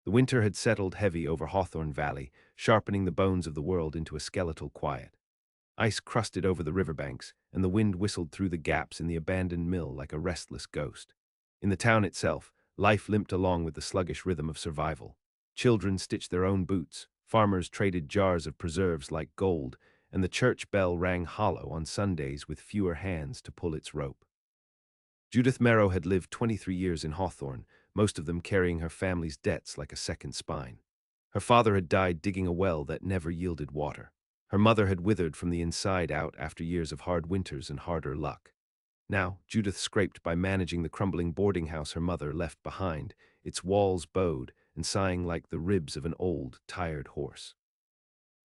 The winter had settled heavy over Hawthorne Valley, sharpening the bones of the world into a skeletal quiet. Ice crusted over the riverbanks, and the wind whistled through the gaps in the abandoned mill like a restless ghost. In the town itself, life limped along with the sluggish rhythm of survival. Children stitched their own boots, farmers traded jars of preserves like gold, and the church bell rang hollow on Sundays with fewer hands to pull its rope. Judith Mero had lived 23 years in Hawthorne, most of them carrying her family's debts like a second spine. Her father had died digging a well that never yielded water. Her mother had withered from the inside out after years of hard winters and harder luck. Now, Judith scraped by managing the crumbling boarding house her mother left behind, its walls bowed and sighing like the ribs of an old, tired horse.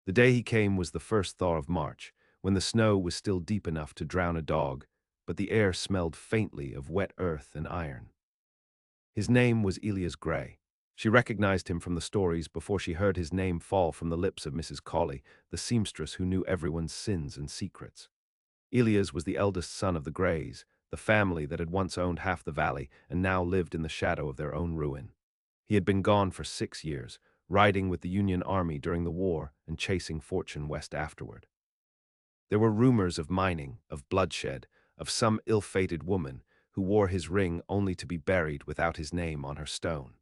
The day he came was the first thaw of March, when the snow was still deep enough to drown a dog, but the air smelled faintly of wet earth and iron. His name was Ilas Gray. She recognized him from the stories before she heard his name fall from the lips of Mrs. Cawley, the seamstress who knew everyone's sins and secrets. Ilas was the eldest son of the Grays, the family that had once owned half the valley and now lived in the shadow of their own ruin. He had been gone for 6 years, riding with the Union Army during the war and chasing fortune west afterward. There were rumors of mining, of bloodshed, of some ill-fated woman who wore his ring only to be buried without his name on her stone.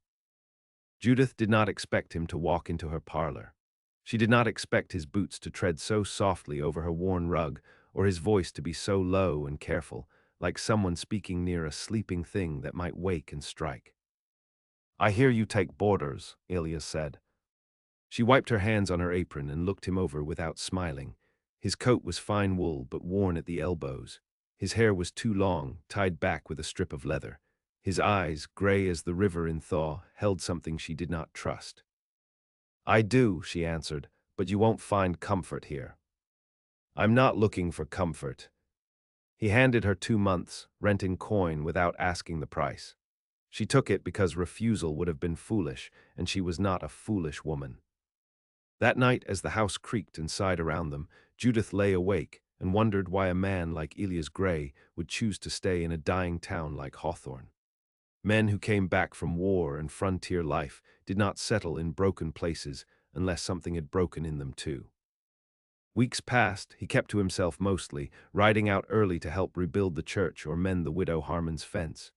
Judith did not expect him to walk into her parlor. She did not expect his boots to tread so softly over her worn rug, or his voice to be so low and careful, like someone speaking near a sleeping thing that might wake and strike. "I hear you take boarders," Ilas said. She wiped her hands on her apron and looked him over without smiling. His coat was fine wool but worn at the elbows. His hair was too long, tied back with a strip of leather. His eyes, gray as the river in thaw, held something she did not trust. "I do," she answered, "but you won't find comfort here." "I'm not looking for comfort." He handed her 2 months, rent in coin without asking the price. She took it because refusal would have been foolish, and she was not a foolish woman. That night, as the house creaked and sighed around them, Judith lay awake and wondered why a man like Ilas Gray would choose to stay in a dying town like Hawthorne. Men who came back from war and frontier life did not settle in broken places unless something had broken in them too. Weeks passed, he kept to himself mostly, riding out early to help rebuild the church or mend the widow Harmon's fence.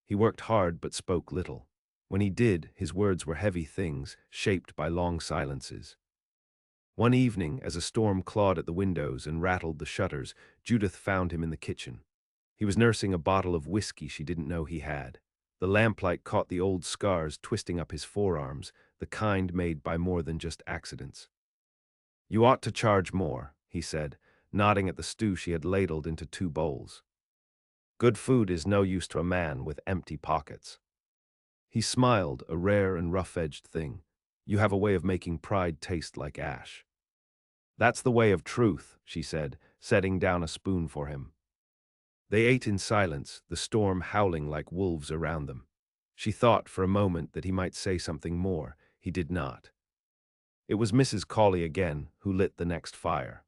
He worked hard but spoke little. When he did, his words were heavy things, shaped by long silences. One evening, as a storm clawed at the windows and rattled the shutters, Judith found him in the kitchen. He was nursing a bottle of whiskey she didn't know he had. The lamplight caught the old scars twisting up his forearms, the kind made by more than just accidents. "You ought to charge more," he said, nodding at the stew she had ladled into 2 bowls. "Good food is no use to a man with empty pockets." He smiled, a rare and rough-edged thing. "You have a way of making pride taste like ash." "That's the way of truth," she said, setting down a spoon for him. They ate in silence, the storm howling like wolves around them. She thought for a moment that he might say something more. He did not. It was Mrs. Cawley again who lit the next fire.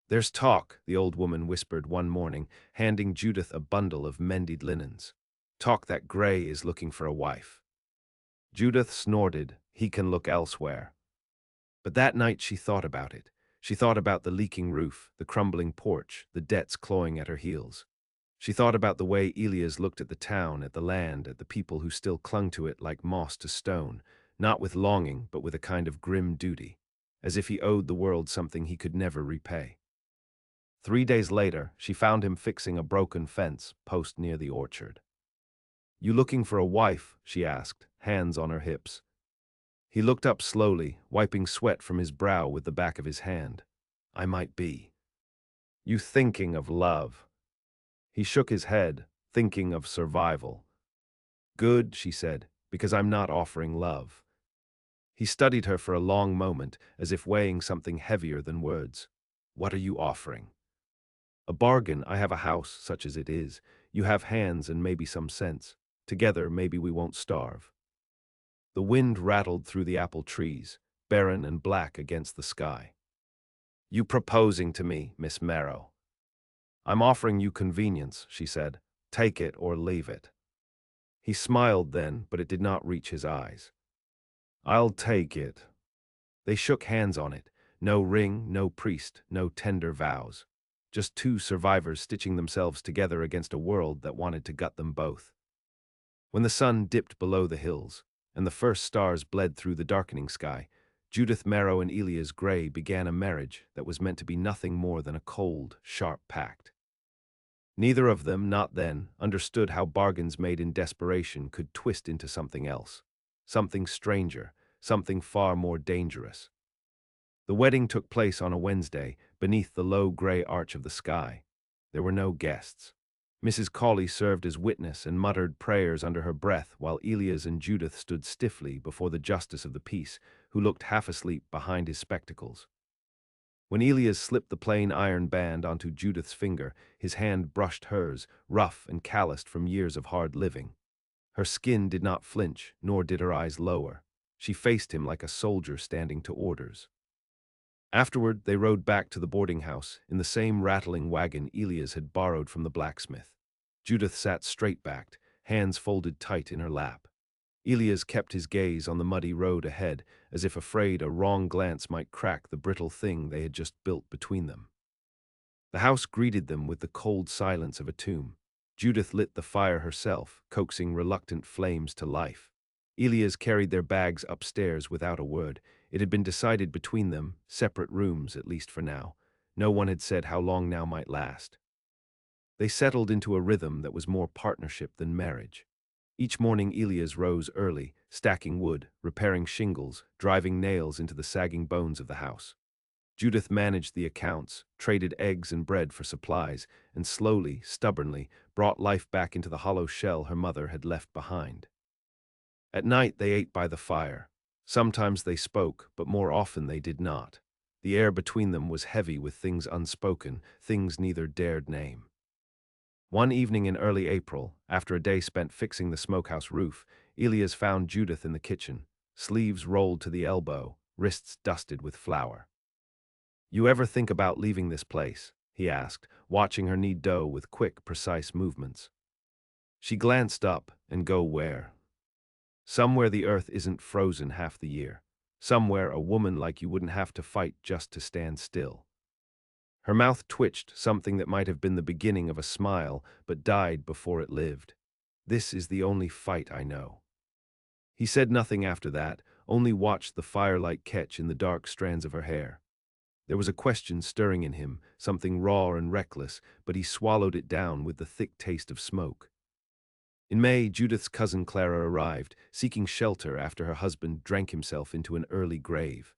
"There's talk," the old woman whispered one morning, handing Judith a bundle of mended linens. "Talk that Gray is looking for a wife." Judith snorted. "He can look elsewhere." But that night she thought about it. She thought about the leaking roof, the crumbling porch, the debts clawing at her heels. She thought about the way Ilas looked at the town, at the land, at the people who still clung to it like moss to stone, not with longing but with a kind of grim duty, as if he owed the world something he could never repay. 3 days later, she found him fixing a broken fence post near the orchard. "You looking for a wife?" she asked, hands on her hips. He looked up slowly, wiping sweat from his brow with the back of his hand. "I might be." "You thinking of love?" He shook his head, thinking of survival. "Good," she said, "because I'm not offering love." He studied her for a long moment, as if weighing something heavier than words. "What are you offering?" "A bargain. I have a house, such as it is. You have hands and maybe some sense. Together, maybe we won't starve." The wind rattled through the apple trees, barren and black against the sky. "You proposing to me, Miss Marrow?" "I'm offering you convenience," she said. "Take it or leave it." He smiled then, but it did not reach his eyes. I'll take it. They shook hands on it. No ring, no priest, no tender vows. Just two survivors stitching themselves together against a world that wanted to gut them both. When the sun dipped below the hills, and the first stars bled through the darkening sky, Judith Mero and Ilas Gray began a marriage that was meant to be nothing more than a cold, sharp pact. Neither of them, not then, understood how bargains made in desperation could twist into something else. Something stranger, something far more dangerous. The wedding took place on a Wednesday, beneath the low gray arch of the sky. There were no guests. Mrs. Cawley served as witness and muttered prayers under her breath while Ilas and Judith stood stiffly before the justice of the peace, who looked half asleep behind his spectacles. When Ilas slipped the plain iron band onto Judith's finger, his hand brushed hers, rough and calloused from years of hard living. Her skin did not flinch, nor did her eyes lower. She faced him like a soldier standing to orders. Afterward, they rode back to the boarding house in the same rattling wagon Ilas had borrowed from the blacksmith. Judith sat straight-backed, hands folded tight in her lap. Ilas kept his gaze on the muddy road ahead, as if afraid a wrong glance might crack the brittle thing they had just built between them. The house greeted them with the cold silence of a tomb. Judith lit the fire herself, coaxing reluctant flames to life. Ilas carried their bags upstairs without a word. It had been decided between them, separate rooms at least for now. No one had said how long now might last. They settled into a rhythm that was more partnership than marriage. Each morning Ilas rose early, stacking wood, repairing shingles, driving nails into the sagging bones of the house. Judith managed the accounts, traded eggs and bread for supplies, and slowly, stubbornly, brought life back into the hollow shell her mother had left behind. At night they ate by the fire. Sometimes they spoke, but more often they did not. The air between them was heavy with things unspoken, things neither dared name. One evening in early April, after a day spent fixing the smokehouse roof, Ilas found Judith in the kitchen, sleeves rolled to the elbow, wrists dusted with flour. "You ever think about leaving this place?" he asked, watching her knead dough with quick, precise movements. She glanced up, and go where? Somewhere the earth isn't frozen half the year. Somewhere a woman like you wouldn't have to fight just to stand still. Her mouth twitched, something that might have been the beginning of a smile, but died before it lived. "This is the only fight I know." He said nothing after that, only watched the firelight catch in the dark strands of her hair. There was a question stirring in him, something raw and reckless, but he swallowed it down with the thick taste of smoke. In May, Judith's cousin Clara arrived, seeking shelter after her husband drank himself into an early grave.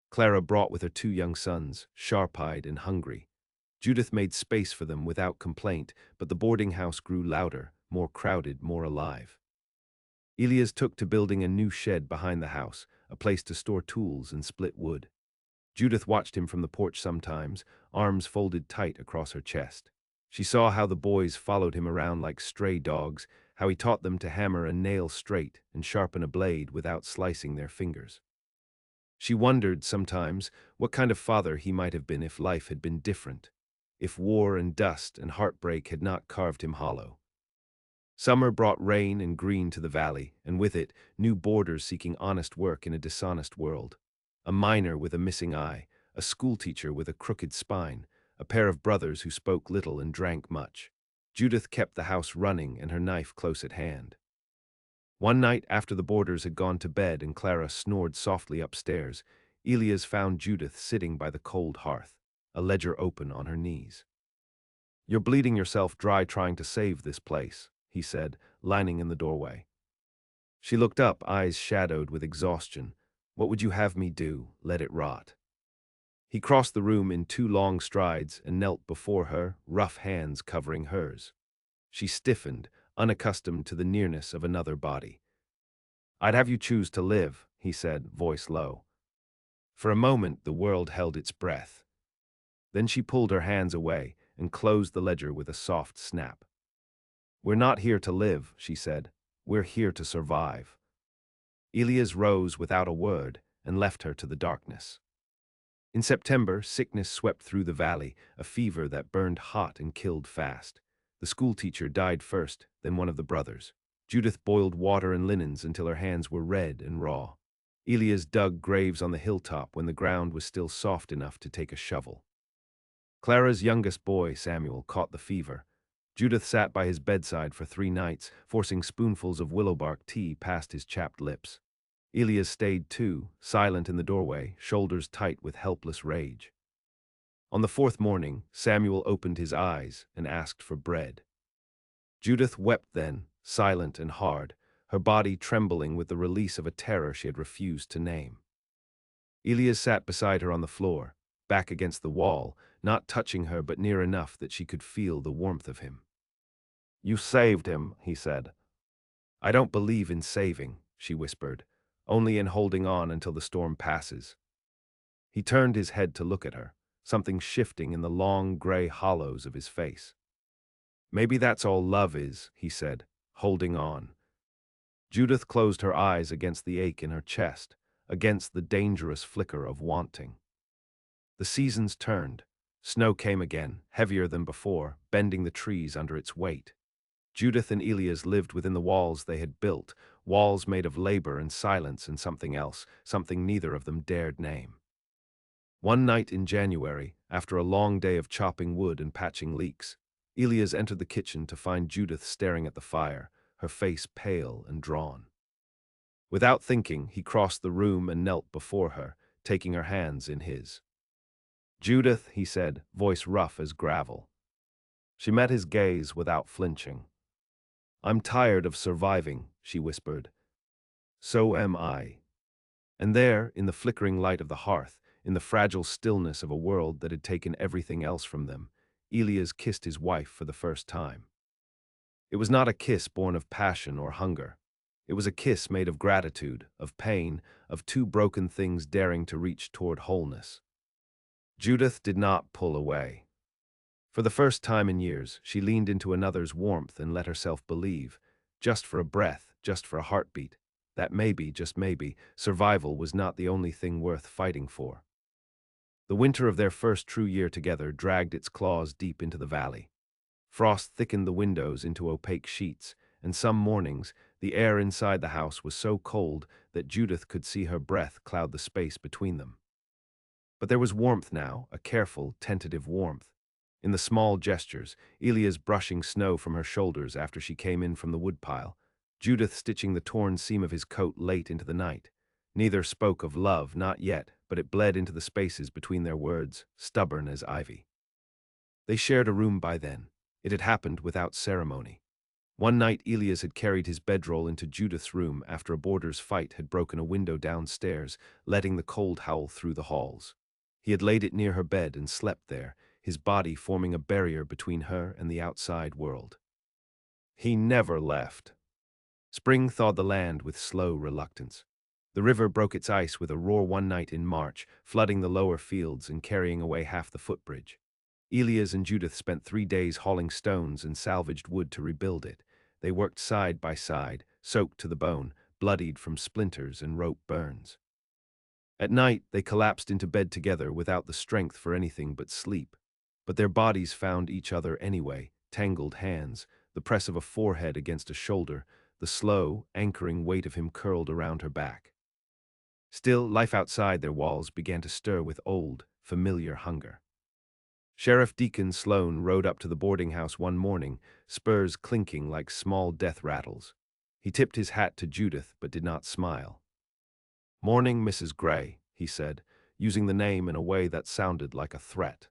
Clara brought with her two young sons, sharp-eyed and hungry. Judith made space for them without complaint, but the boarding house grew louder, more crowded, more alive. Ilas took to building a new shed behind the house, a place to store tools and split wood. Judith watched him from the porch sometimes, arms folded tight across her chest. She saw how the boys followed him around like stray dogs, how he taught them to hammer a nail straight and sharpen a blade without slicing their fingers. She wondered, sometimes, what kind of father he might have been if life had been different, if war and dust and heartbreak had not carved him hollow. Summer brought rain and green to the valley, and with it, new boarders seeking honest work in a dishonest world. A miner with a missing eye, a schoolteacher with a crooked spine, a pair of brothers who spoke little and drank much. Judith kept the house running and her knife close at hand. One night after the boarders had gone to bed and Clara snored softly upstairs, Ilas found Judith sitting by the cold hearth, a ledger open on her knees. "You're bleeding yourself dry trying to save this place," he said, lining in the doorway. She looked up, eyes shadowed with exhaustion. "What would you have me do? Let it rot?" He crossed the room in 2 long strides and knelt before her, rough hands covering hers. She stiffened, unaccustomed to the nearness of another body. "I'd have you choose to live," he said, voice low. For a moment the world held its breath. Then she pulled her hands away and closed the ledger with a soft snap. "We're not here to live," she said. "We're here to survive." Ilas rose without a word and left her to the darkness. In September, sickness swept through the valley, a fever that burned hot and killed fast. The schoolteacher died first, then one of the brothers. Judith boiled water and linens until her hands were red and raw. Ilas dug graves on the hilltop when the ground was still soft enough to take a shovel. Clara's youngest boy, Samuel, caught the fever. Judith sat by his bedside for 3 nights, forcing spoonfuls of willowbark tea past his chapped lips. Ilas stayed too, silent in the doorway, shoulders tight with helpless rage. On the fourth morning, Samuel opened his eyes and asked for bread. Judith wept then, silent and hard, her body trembling with the release of a terror she had refused to name. Ilas sat beside her on the floor, back against the wall, not touching her but near enough that she could feel the warmth of him. "You saved him," he said. "I don't believe in saving," she whispered, "only in holding on until the storm passes." He turned his head to look at her, something shifting in the long gray hollows of his face. "Maybe that's all love is," he said, holding on. Judith closed her eyes against the ache in her chest, against the dangerous flicker of wanting. The seasons turned. Snow came again, heavier than before, bending the trees under its weight. Judith and Ilas lived within the walls they had built, walls made of labor and silence and something else, something neither of them dared name. One night in January, after a long day of chopping wood and patching leaks, Ilas entered the kitchen to find Judith staring at the fire, her face pale and drawn. Without thinking, he crossed the room and knelt before her, taking her hands in his. "Judith," he said, voice rough as gravel. She met his gaze without flinching. "I'm tired of surviving," she whispered. "So am I." And there, in the flickering light of the hearth, in the fragile stillness of a world that had taken everything else from them, Ilas kissed his wife for the first time. It was not a kiss born of passion or hunger. It was a kiss made of gratitude, of pain, of two broken things daring to reach toward wholeness. Judith did not pull away. For the first time in years, she leaned into another's warmth and let herself believe, just for a breath, just for a heartbeat, that maybe, just maybe, survival was not the only thing worth fighting for. The winter of their first true year together dragged its claws deep into the valley. Frost thickened the windows into opaque sheets, and some mornings, the air inside the house was so cold that Judith could see her breath cloud the space between them. But there was warmth now, a careful, tentative warmth. In the small gestures, Ilas brushing snow from her shoulders after she came in from the woodpile, Judith stitching the torn seam of his coat late into the night. Neither spoke of love, not yet, but it bled into the spaces between their words, stubborn as ivy. They shared a room by then. It had happened without ceremony. One night Ilas had carried his bedroll into Judith's room after a boarder's fight had broken a window downstairs, letting the cold howl through the halls. He had laid it near her bed and slept there, his body forming a barrier between her and the outside world. He never left. Spring thawed the land with slow reluctance. The river broke its ice with a roar one night in March, flooding the lower fields and carrying away half the footbridge. Ilas and Judith spent 3 days hauling stones and salvaged wood to rebuild it. They worked side by side, soaked to the bone, bloodied from splinters and rope burns. At night, they collapsed into bed together without the strength for anything but sleep. But their bodies found each other anyway, tangled hands, the press of a forehead against a shoulder, the slow, anchoring weight of him curled around her back. Still, life outside their walls began to stir with old, familiar hunger. Sheriff Deacon Sloan rode up to the boarding house one morning, spurs clinking like small death rattles. He tipped his hat to Judith but did not smile. "Morning, Mrs. Gray," he said, using the name in a way that sounded like a threat.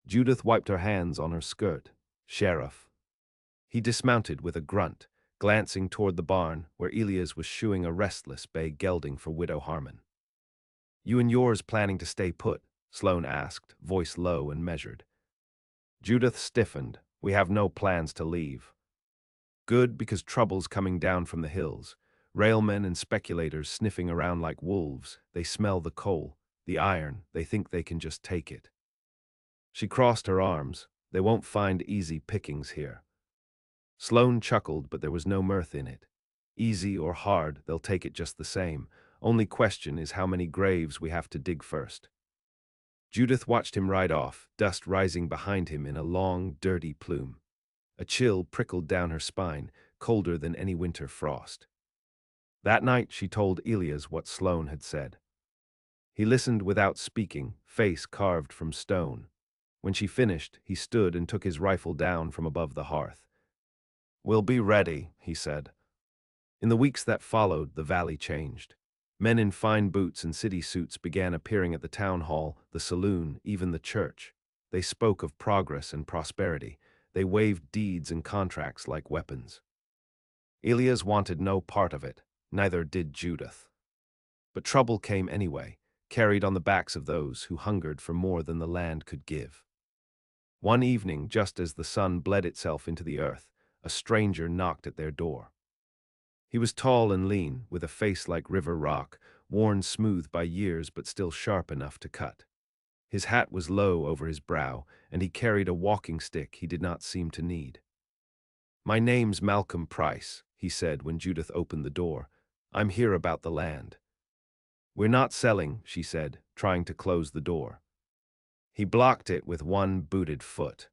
Judith wiped her hands on her skirt. "Sheriff." He dismounted with a grunt, glancing toward the barn where Ilas was shoeing a restless bay gelding for Widow Harmon. "You and yours planning to stay put?" Sloan asked, voice low and measured. Judith stiffened. "We have no plans to leave." "Good, because trouble's coming down from the hills. Railmen and speculators sniffing around like wolves. They smell the coal, the iron. They think they can just take it." She crossed her arms. "They won't find easy pickings here." Sloan chuckled, but there was no mirth in it. "Easy or hard, they'll take it just the same. Only question is how many graves we have to dig first." Judith watched him ride off, dust rising behind him in a long, dirty plume. A chill prickled down her spine, colder than any winter frost. That night she told Ilas what Sloane had said. He listened without speaking, face carved from stone. When she finished, he stood and took his rifle down from above the hearth. "We'll be ready," he said. In the weeks that followed, the valley changed. Men in fine boots and city suits began appearing at the town hall, the saloon, even the church. They spoke of progress and prosperity. They waved deeds and contracts like weapons. Ilas wanted no part of it, neither did Judith. But trouble came anyway, carried on the backs of those who hungered for more than the land could give. One evening, just as the sun bled itself into the earth, a stranger knocked at their door. He was tall and lean, with a face like river rock, worn smooth by years but still sharp enough to cut. His hat was low over his brow, and he carried a walking stick he did not seem to need. "My name's Malcolm Price," he said when Judith opened the door. "I'm here about the land." "We're not selling," she said, trying to close the door. He blocked it with one booted foot.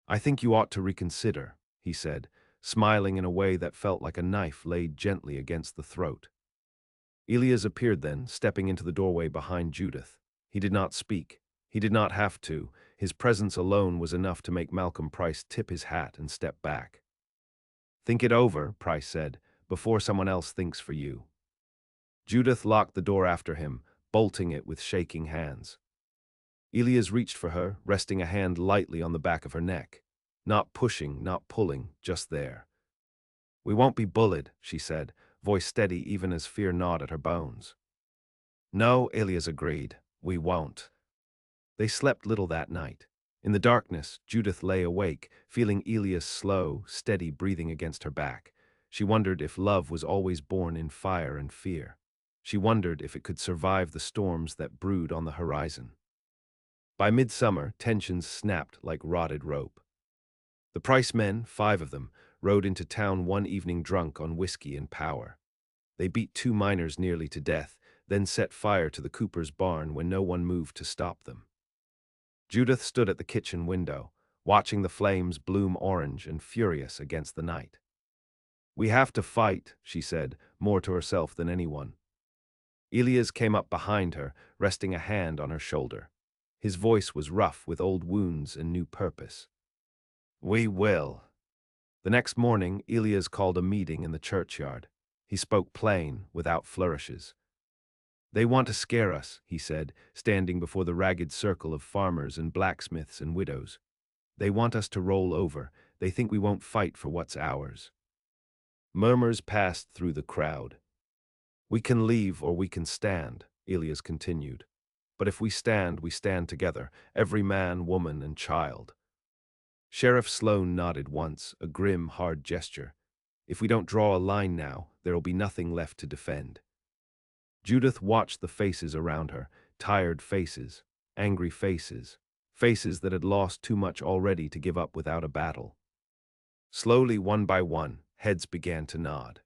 "I think you ought to reconsider," he said, smiling in a way that felt like a knife laid gently against the throat. Ilas appeared then, stepping into the doorway behind Judith. He did not speak. He did not have to. His presence alone was enough to make Malcolm Price tip his hat and step back. "Think it over," Price said, "before someone else thinks for you." Judith locked the door after him, bolting it with shaking hands. Ilas reached for her, resting a hand lightly on the back of her neck. Not pushing, not pulling, just there. "We won't be bullied," she said, voice steady even as fear gnawed at her bones. "No," Ilas agreed, "we won't." They slept little that night. In the darkness, Judith lay awake, feeling Ilas' slow, steady breathing against her back. She wondered if love was always born in fire and fear. She wondered if it could survive the storms that brewed on the horizon. By midsummer, tensions snapped like rotted rope. The Price men, 5 of them, rode into town one evening drunk on whiskey and power. They beat 2 miners nearly to death, then set fire to the cooper's barn when no one moved to stop them. Judith stood at the kitchen window, watching the flames bloom orange and furious against the night. "We have to fight," she said, more to herself than anyone. Ilas came up behind her, resting a hand on her shoulder. His voice was rough with old wounds and new purpose. "We will." The next morning, Ilas called a meeting in the churchyard. He spoke plain, without flourishes. "They want to scare us," he said, standing before the ragged circle of farmers and blacksmiths and widows. "They want us to roll over. They think we won't fight for what's ours." Murmurs passed through the crowd. "We can leave or we can stand," Ilas continued. "But if we stand together, every man, woman, and child." Sheriff Sloane nodded once, a grim, hard gesture. "If we don't draw a line now, there'll be nothing left to defend." Judith watched the faces around her, tired faces, angry faces, faces that had lost too much already to give up without a battle. Slowly, one by one, heads began to nod.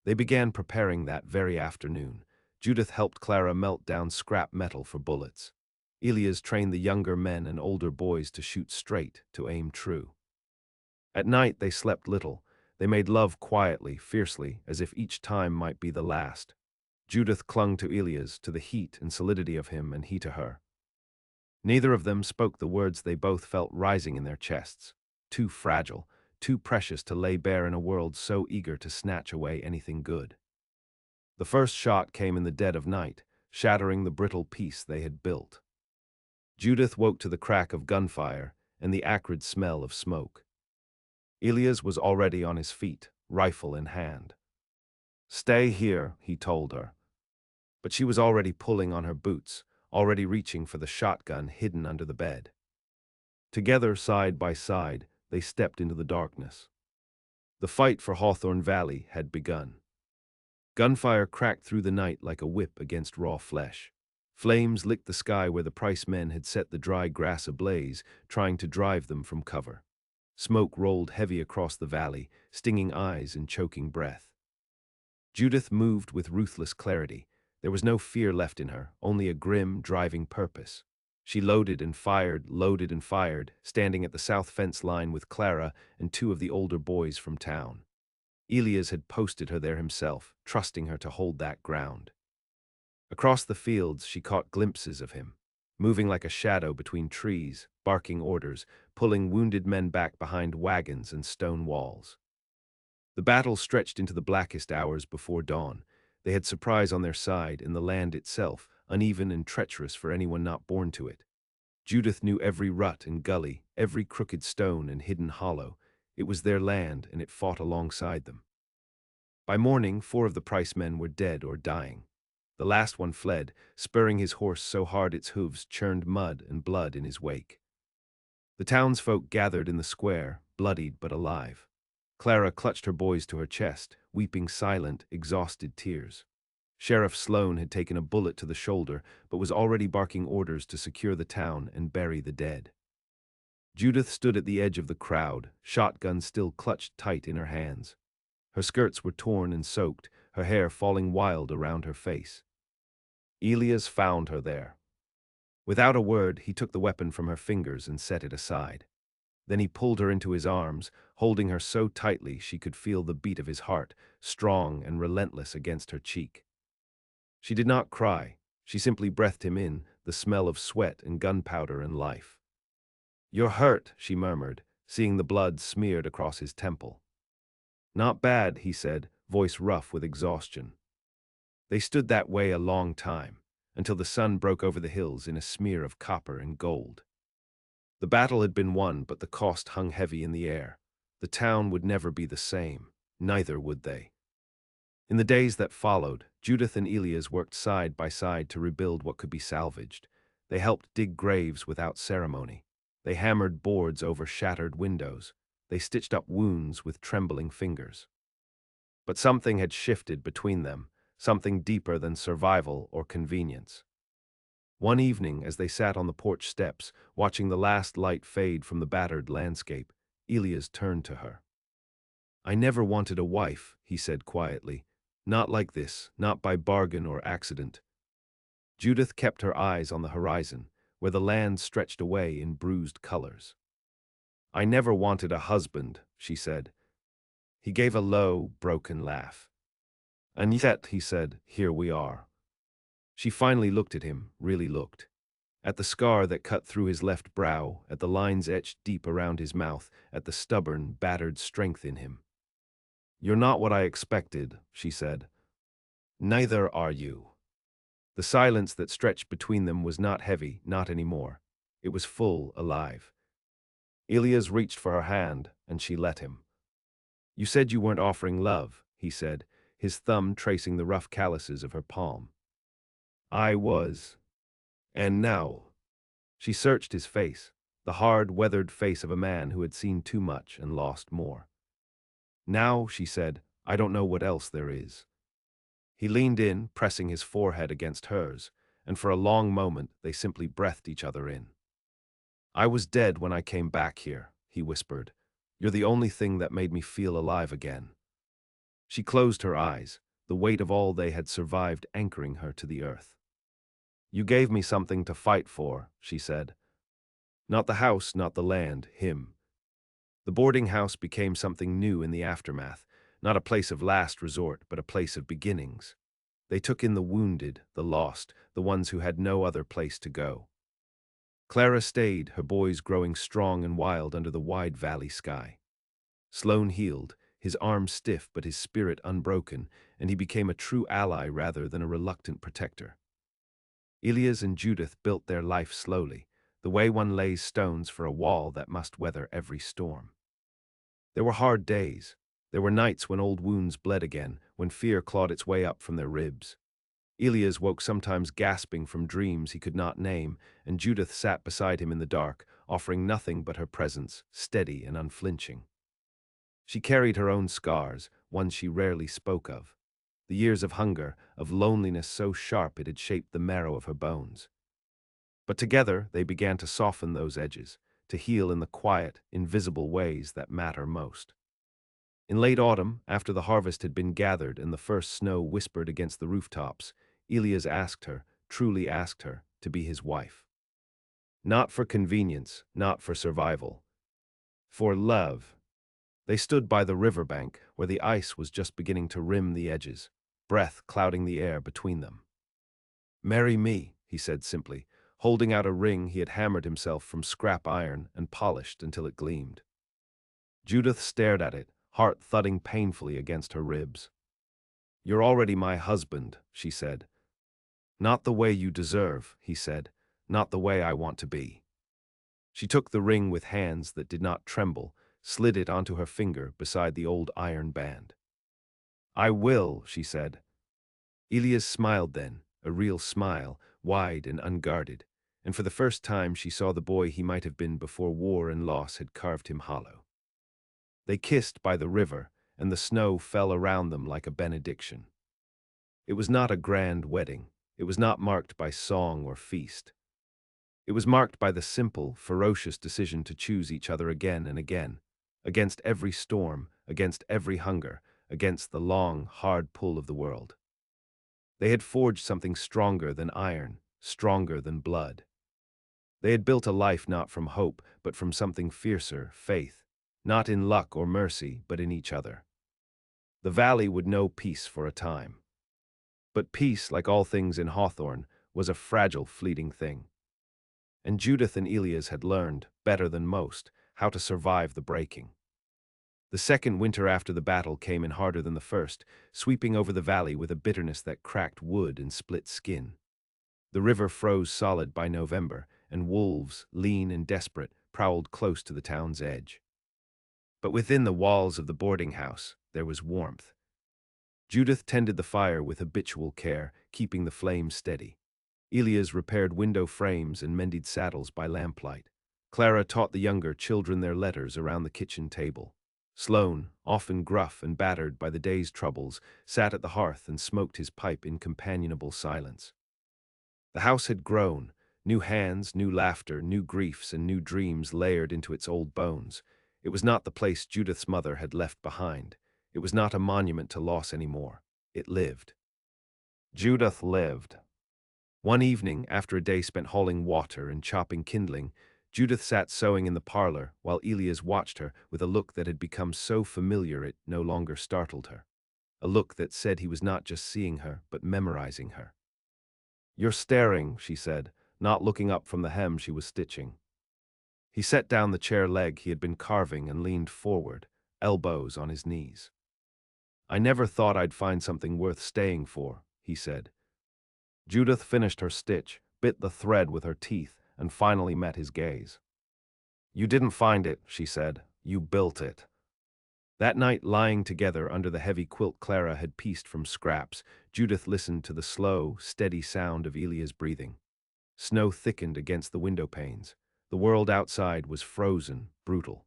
They began preparing that very afternoon. Judith helped Clara melt down scrap metal for bullets. Ilas trained the younger men and older boys to shoot straight, to aim true. At night they slept little. They made love quietly, fiercely, as if each time might be the last. Judith clung to Ilas, to the heat and solidity of him, and he to her. Neither of them spoke the words they both felt rising in their chests. Too fragile, too precious to lay bare in a world so eager to snatch away anything good. The first shot came in the dead of night, shattering the brittle peace they had built. Judith woke to the crack of gunfire and the acrid smell of smoke. Ilas was already on his feet, rifle in hand. "Stay here," he told her. But she was already pulling on her boots, already reaching for the shotgun hidden under the bed. Together, side by side, they stepped into the darkness. The fight for Hawthorne Valley had begun. Gunfire cracked through the night like a whip against raw flesh. Flames licked the sky where the Price men had set the dry grass ablaze, trying to drive them from cover. Smoke rolled heavy across the valley, stinging eyes and choking breath. Judith moved with ruthless clarity. There was no fear left in her, only a grim, driving purpose. She loaded and fired, standing at the south fence line with Clara and 2 of the older boys from town. Ilas had posted her there himself, trusting her to hold that ground. Across the fields she caught glimpses of him, moving like a shadow between trees, barking orders, pulling wounded men back behind wagons and stone walls. The battle stretched into the blackest hours before dawn. They had surprise on their side in the land itself, uneven and treacherous for anyone not born to it. Judith knew every rut and gully, every crooked stone and hidden hollow. It was their land, and it fought alongside them. By morning, 4 of the Price men were dead or dying. The last one fled, spurring his horse so hard its hooves churned mud and blood in his wake. The townsfolk gathered in the square, bloodied but alive. Clara clutched her boys to her chest, weeping silent, exhausted tears. Sheriff Sloan had taken a bullet to the shoulder, but was already barking orders to secure the town and bury the dead. Judith stood at the edge of the crowd, shotgun still clutched tight in her hands. Her skirts were torn and soaked, her hair falling wild around her face. Ilas found her there. Without a word, he took the weapon from her fingers and set it aside. Then he pulled her into his arms, holding her so tightly she could feel the beat of his heart, strong and relentless against her cheek. She did not cry. She simply breathed him in, the smell of sweat and gunpowder and life. "You're hurt," she murmured, seeing the blood smeared across his temple. "Not bad," he said, voice rough with exhaustion. They stood that way a long time, until the sun broke over the hills in a smear of copper and gold. The battle had been won, but the cost hung heavy in the air. The town would never be the same. Neither would they. In the days that followed, Judith and Ilas worked side by side to rebuild what could be salvaged. They helped dig graves without ceremony. They hammered boards over shattered windows. They stitched up wounds with trembling fingers. But something had shifted between them, something deeper than survival or convenience. One evening, as they sat on the porch steps, watching the last light fade from the battered landscape, Ilas turned to her. "I never wanted a wife," he said quietly. "Not like this, not by bargain or accident." Judith kept her eyes on the horizon, where the land stretched away in bruised colors. "I never wanted a husband," she said. He gave a low, broken laugh. "And yet," he said, "here we are." She finally looked at him, really looked. At the scar that cut through his left brow, at the lines etched deep around his mouth, at the stubborn, battered strength in him. "You're not what I expected," she said. "Neither are you." The silence that stretched between them was not heavy, not anymore. It was full, alive. Ilas reached for her hand, and she let him. "You said you weren't offering love," he said, his thumb tracing the rough calluses of her palm. "I was. And now." She searched his face, the hard, weathered face of a man who had seen too much and lost more. "Now," she said, "I don't know what else there is." He leaned in, pressing his forehead against hers, and for a long moment they simply breathed each other in. "I was dead when I came back here," he whispered. "You're the only thing that made me feel alive again." She closed her eyes, the weight of all they had survived anchoring her to the earth. "You gave me something to fight for," she said. "Not the house, not the land, him." The boarding house became something new in the aftermath, not a place of last resort, but a place of beginnings. They took in the wounded, the lost, the ones who had no other place to go. Clara stayed, her boys growing strong and wild under the wide valley sky. Sloan healed, his arm stiff but his spirit unbroken, and he became a true ally rather than a reluctant protector. Ilas and Judith built their life slowly, the way one lays stones for a wall that must weather every storm. There were hard days. There were nights when old wounds bled again, when fear clawed its way up from their ribs. Ilas woke sometimes gasping from dreams he could not name, and Judith sat beside him in the dark, offering nothing but her presence, steady and unflinching. She carried her own scars, ones she rarely spoke of. The years of hunger, of loneliness so sharp it had shaped the marrow of her bones. But together they began to soften those edges, to heal in the quiet, invisible ways that matter most. In late autumn, after the harvest had been gathered and the first snow whispered against the rooftops, Ilas asked her, truly asked her, to be his wife. Not for convenience, not for survival. For love. They stood by the river bank, where the ice was just beginning to rim the edges, breath clouding the air between them. "Marry me," he said simply, holding out a ring he had hammered himself from scrap iron and polished until it gleamed. Judith stared at it, heart thudding painfully against her ribs. "You're already my husband," she said. "Not the way you deserve," he said, "not the way I want to be." She took the ring with hands that did not tremble, slid it onto her finger beside the old iron band. "I will," she said. Ilas smiled then, a real smile, wide and unguarded, and for the first time she saw the boy he might have been before war and loss had carved him hollow. They kissed by the river, and the snow fell around them like a benediction. It was not a grand wedding. It was not marked by song or feast. It was marked by the simple, ferocious decision to choose each other again and again, against every storm, against every hunger, against the long, hard pull of the world. They had forged something stronger than iron, stronger than blood. They had built a life not from hope, but from something fiercer, faith, not in luck or mercy, but in each other. The valley would know peace for a time. But peace, like all things in Hawthorne, was a fragile, fleeting thing. And Judith and Ilas had learned, better than most, how to survive the breaking. The second winter after the battle came in harder than the first, sweeping over the valley with a bitterness that cracked wood and split skin. The river froze solid by November, and wolves, lean and desperate, prowled close to the town's edge. But within the walls of the boarding house, there was warmth. Judith tended the fire with habitual care, keeping the flame steady. Ilas repaired window frames and mended saddles by lamplight. Clara taught the younger children their letters around the kitchen table. Sloane, often gruff and battered by the day's troubles, sat at the hearth and smoked his pipe in companionable silence. The house had grown, new hands, new laughter, new griefs, and new dreams layered into its old bones. It was not the place Judith's mother had left behind. It was not a monument to loss anymore. It lived. Judith lived. One evening, after a day spent hauling water and chopping kindling, Judith sat sewing in the parlor while Ilas watched her with a look that had become so familiar it no longer startled her. A look that said he was not just seeing her, but memorizing her. "You're staring," she said, not looking up from the hem she was stitching. He set down the chair leg he had been carving and leaned forward, elbows on his knees. "I never thought I'd find something worth staying for," he said. Judith finished her stitch, bit the thread with her teeth, and finally met his gaze. "You didn't find it," she said. "You built it." That night, lying together under the heavy quilt Clara had pieced from scraps, Judith listened to the slow, steady sound of Ilas breathing. Snow thickened against the window panes. The world outside was frozen, brutal.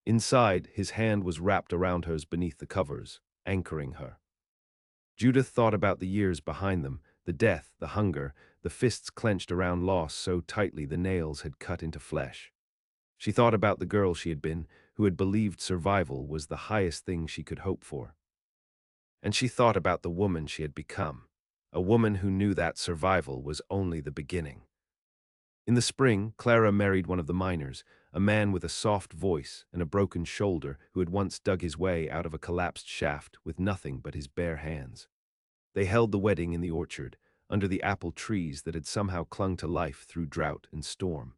Inside, his hand was wrapped around hers beneath the covers, anchoring her. Judith thought about the years behind them, the death, the hunger, the fists clenched around loss so tightly the nails had cut into flesh. She thought about the girl she had been, who had believed survival was the highest thing she could hope for. And she thought about the woman she had become, a woman who knew that survival was only the beginning. In the spring, Clara married one of the miners, a man with a soft voice and a broken shoulder who had once dug his way out of a collapsed shaft with nothing but his bare hands. They held the wedding in the orchard, under the apple trees that had somehow clung to life through drought and storm.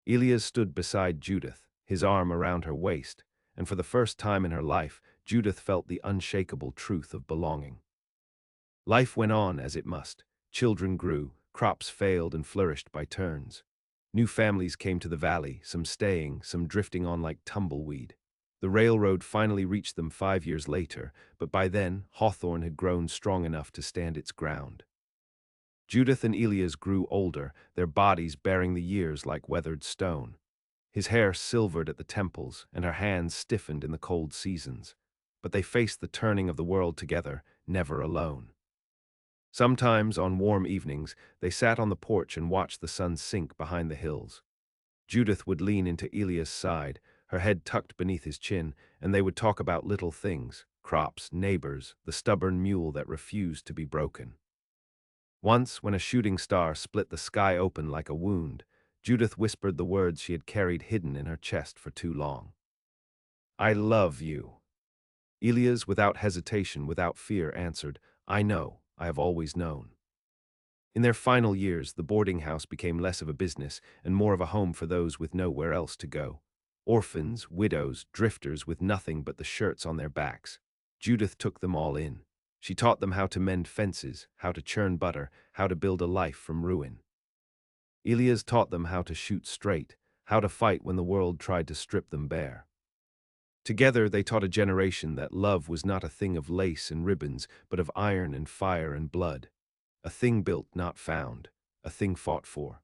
Ilas stood beside Judith, his arm around her waist, and for the first time in her life, Judith felt the unshakable truth of belonging. Life went on as it must. Children grew, crops failed and flourished by turns. New families came to the valley, some staying, some drifting on like tumbleweed. The railroad finally reached them 5 years later, but by then, Hawthorne had grown strong enough to stand its ground. Judith and Ilas grew older, their bodies bearing the years like weathered stone. His hair silvered at the temples, and her hands stiffened in the cold seasons. But they faced the turning of the world together, never alone. Sometimes, on warm evenings, they sat on the porch and watched the sun sink behind the hills. Judith would lean into Ilas' side, her head tucked beneath his chin, and they would talk about little things, crops, neighbors, the stubborn mule that refused to be broken. Once, when a shooting star split the sky open like a wound, Judith whispered the words she had carried hidden in her chest for too long. I love you. Ilas, without hesitation, without fear, answered, I know, I have always known. In their final years, the boarding house became less of a business and more of a home for those with nowhere else to go. Orphans, widows, drifters with nothing but the shirts on their backs. Judith took them all in. She taught them how to mend fences, how to churn butter, how to build a life from ruin. Elias taught them how to shoot straight, how to fight when the world tried to strip them bare. Together they taught a generation that love was not a thing of lace and ribbons, but of iron and fire and blood. A thing built, not found. A thing fought for.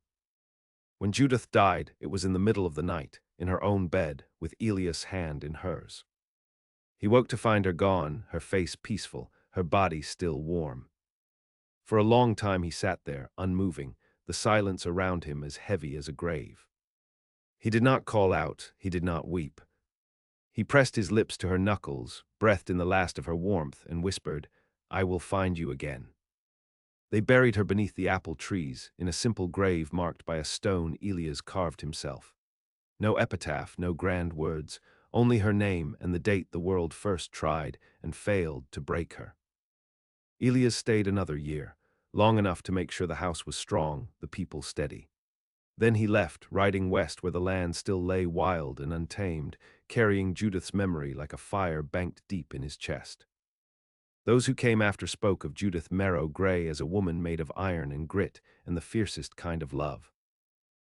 When Judith died, it was in the middle of the night, in her own bed, with Elias' hand in hers. He woke to find her gone, her face peaceful, her body still warm. For a long time he sat there, unmoving, the silence around him as heavy as a grave. He did not call out, he did not weep. He pressed his lips to her knuckles, breathed in the last of her warmth, and whispered, I will find you again. They buried her beneath the apple trees, in a simple grave marked by a stone Elias carved himself. No epitaph, no grand words, only her name and the date the world first tried and failed to break her. Elias stayed another year, long enough to make sure the house was strong, the people steady. Then he left, riding west where the land still lay wild and untamed, carrying Judith's memory like a fire banked deep in his chest. Those who came after spoke of Judith Mero Gray as a woman made of iron and grit and the fiercest kind of love.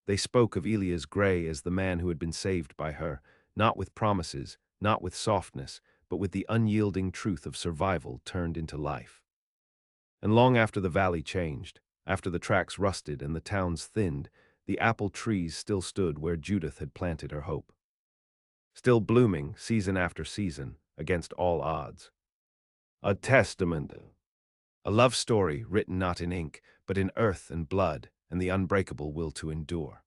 They spoke of Elias Gray as the man who had been saved by her, not with promises, not with softness, but with the unyielding truth of survival turned into life. And long after the valley changed, after the tracks rusted and the towns thinned, the apple trees still stood where Judith had planted her hope. Still blooming, season after season, against all odds. A testament. A love story written not in ink, but in earth and blood, and the unbreakable will to endure.